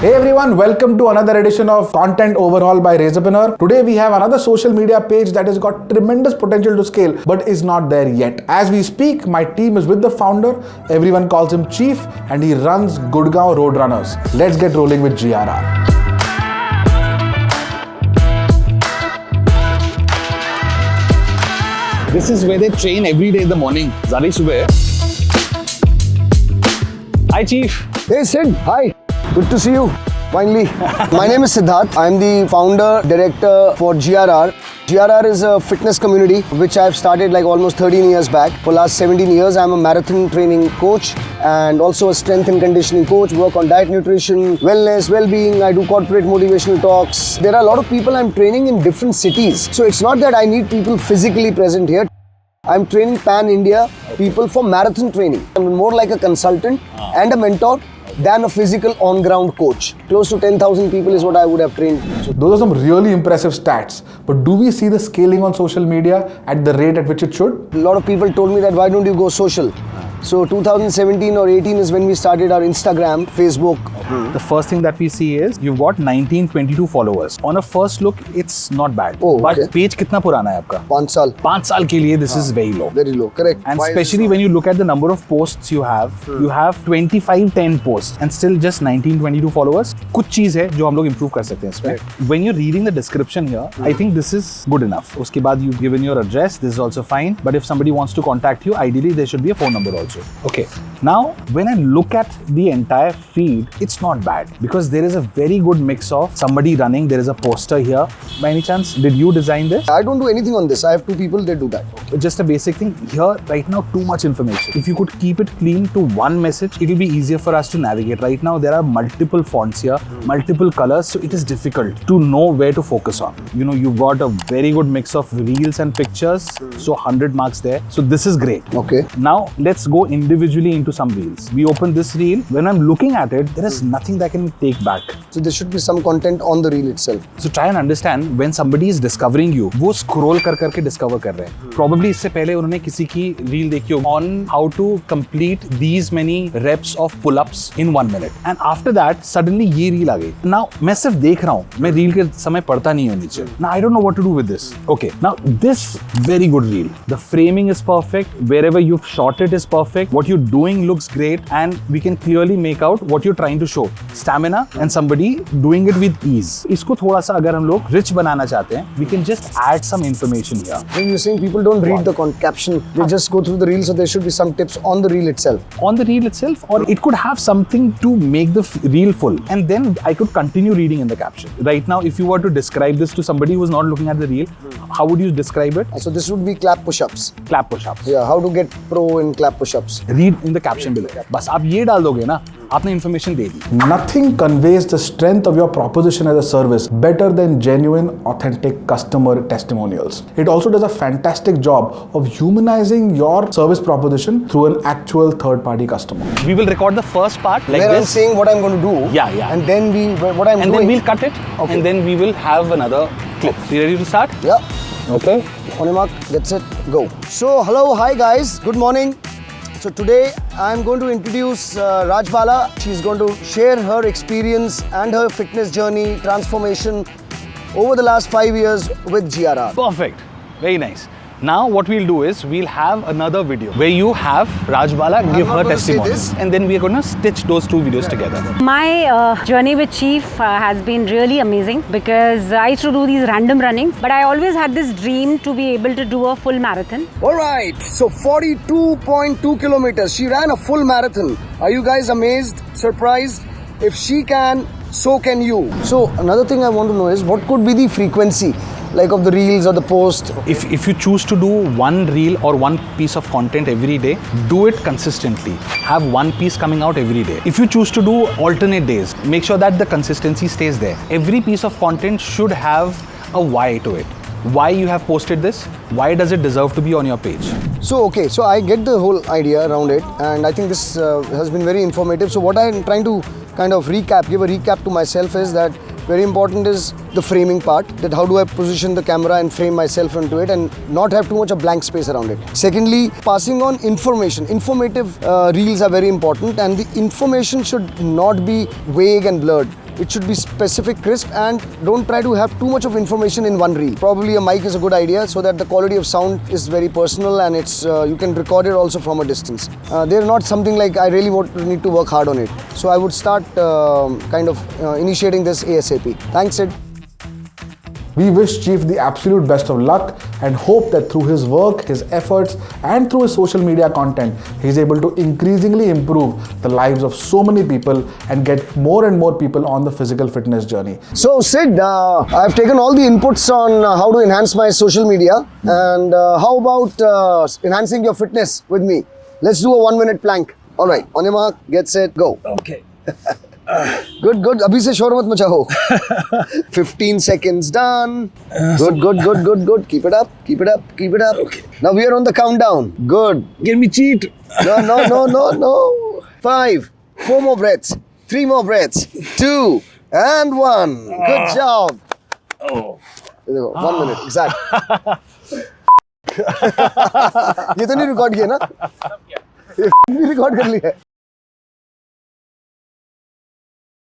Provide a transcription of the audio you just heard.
Hey everyone, welcome to another edition of Content Overhaul by Razorpreneur. Today we have another social media page that has got tremendous potential to scale but is not there yet. As we speak, my team is with the founder. Everyone calls him Chief and he runs Gurgaon Roadrunners. Let's get rolling with GRR. This is where they train every day in the morning. Zari subah. Hi, Chief. Hey Sid, hi. Good to see you. Finally. My name is Siddharth. I'm the founder, director for GRR. GRR is a fitness community which I've started like almost 13 years back. For last 17 years, I'm a marathon training coach and also a strength and conditioning coach. Work on diet, nutrition, wellness, well-being. I do corporate motivational talks. There are a lot of people I'm training in different cities. So it's not that I need people physically present here. I'm training pan-India people for marathon training. I'm more like a consultant and a mentor than a physical on-ground coach. Close to 10,000 people is what I would have trained. Those are some really impressive stats. But do we see the scaling on social media at the rate at which it should? A lot of people told me that why don't you go social? So 2017 or 18 is when we started our Instagram, Facebook. The first thing that we see is you've got 1922 followers. On a first look, it's not bad. Oh, okay. But page कितना पुराना है आपका? 5 साल. 5 साल के लिए this is very low. Very low, correct. And especially when you look at the number of posts you have 25-10 posts and still just 19-22 followers. कुछ चीज है जो हम लोग improve कर सकते हैं इसमें. When you're reading the description here, I think this is good enough. उसके बाद you've given your address, this is also fine. But if somebody wants to contact you, ideally there should be a phone number also. Okay. Now, when I look at the entire feed, it's not bad because there is a very good mix of somebody running. There is a poster here. By any chance, did you design this? I don't do anything on this. I have 2 people, they do that. Just a basic thing. Here, right now, too much information. If you could keep it clean to one message, it will be easier for us to navigate. Right now, there are multiple fonts here, multiple colors, so it is difficult to know where to focus on. You know, you've got a very good mix of reels and pictures, so 100 marks there. So this is great. Okay. Now, let's go individually into some reels. We open this reel. When I'm looking at it, there is nothing that I can take back. So there should be some content on the reel itself. So try and understand when somebody is discovering you, वो scroll करके discover कर रहे हैं. Probably इससे पहले उन्होंने किसी की reel देखी होगी on how to complete these many reps of pull-ups in 1 minute. And after that, suddenly ये reel आ गई. Now मैं सिर्फ देख रहा हूँ. मैं reel के समय पढ़ता नहीं हूँ नीचे. Now I don't know what to do with this. Okay. Now this very good reel. The framing is perfect. Wherever you've shot it is perfect. What you're doing looks great, and we can clearly make out what you're trying to show. Stamina and somebody doing it with ease. इसको थोड़ा सा अगर हम लोग rich बनाना चाहते हैं, we can just add some information here. When you're saying people don't read the caption, they just go through the reel, so there should be some tips on the reel itself. On the reel itself, or it could have something to make the reel full, and then I could continue reading in the caption. Right now, if you were to describe this to somebody who's not looking at the reel, how would you describe it? So this would be clap push-ups. Clap push-ups. Yeah, how to get pro in clap push-ups. Read in the caption below. बस आप ये डाल दोगे ना, आपने information they the. Nothing conveys the strength of your proposition as a service better than genuine, authentic customer testimonials. It also does a fantastic job of humanizing your service proposition through an actual third-party customer. We will record the first part like Where this. I'm saying what I'm going to do. Yeah. And then what I'm and doing. then we'll cut it, Okay. and then we will have another clip. You ready to start? Yeah. Okay. On your mark, get set, go. So, hello, hi guys, good morning. So today I'm going to introduce Rajbala. She's going to share her experience and her fitness journey, transformation over the last 5 years with GRR. Perfect. Very nice. Now what we'll do is we'll have another video where you have Rajbala give her testimony, and then we're going to stitch those 2 videos together. My journey with Chief has been really amazing because I used to do these random runnings, but I always had this dream to be able to do a full marathon. Alright, so 42.2 kilometers. She ran a full marathon. Are you guys amazed, surprised? If she can, so can you. So another thing I want to know is what could be the frequency like of the reels or the post? If you choose to do one reel or one piece of content every day, do it consistently. Have one piece coming out every day. If you choose to do alternate days, make sure that the consistency stays there. Every piece of content should have a why to it. Why you have posted this? Why does it deserve to be on your page? So okay, so I get the whole idea around it, and I think this has been very informative. So what I'm trying to kind of give a recap to myself is that very important is the framing part, that how do I position the camera and frame myself into it and not have too much of blank space around it. Secondly, passing on information. Informative reels are very important, and the information should not be vague and blurred. It should be specific, crisp, and don't try to have too much of information in one reel. Probably a mic is a good idea so that the quality of sound is very personal and it's you can record it also from a distance. They're not something like I really need to work hard on it. So I would start initiating this ASAP. Thanks, Sid. We wish Chief the absolute best of luck and hope that through his work, his efforts, and through his social media content, he's able to increasingly improve the lives of so many people and get more and more people on the physical fitness journey. So Sid, I've taken all the inputs on how to enhance my social media, and how about enhancing your fitness with me? Let's do a 1 minute plank. All right, on your mark, get set, go. Okay. Good. Abhi se shor mat machaho. 15 seconds done. Good. Keep it up. Okay. Now we are on the countdown. Good. Give me cheat. No. 5. 4 more breaths. 3 more breaths. 2 and 1. Good job. Oh. 1 minute. Exact. ये तो नहीं record किया ना? ये भी record कर लिया है.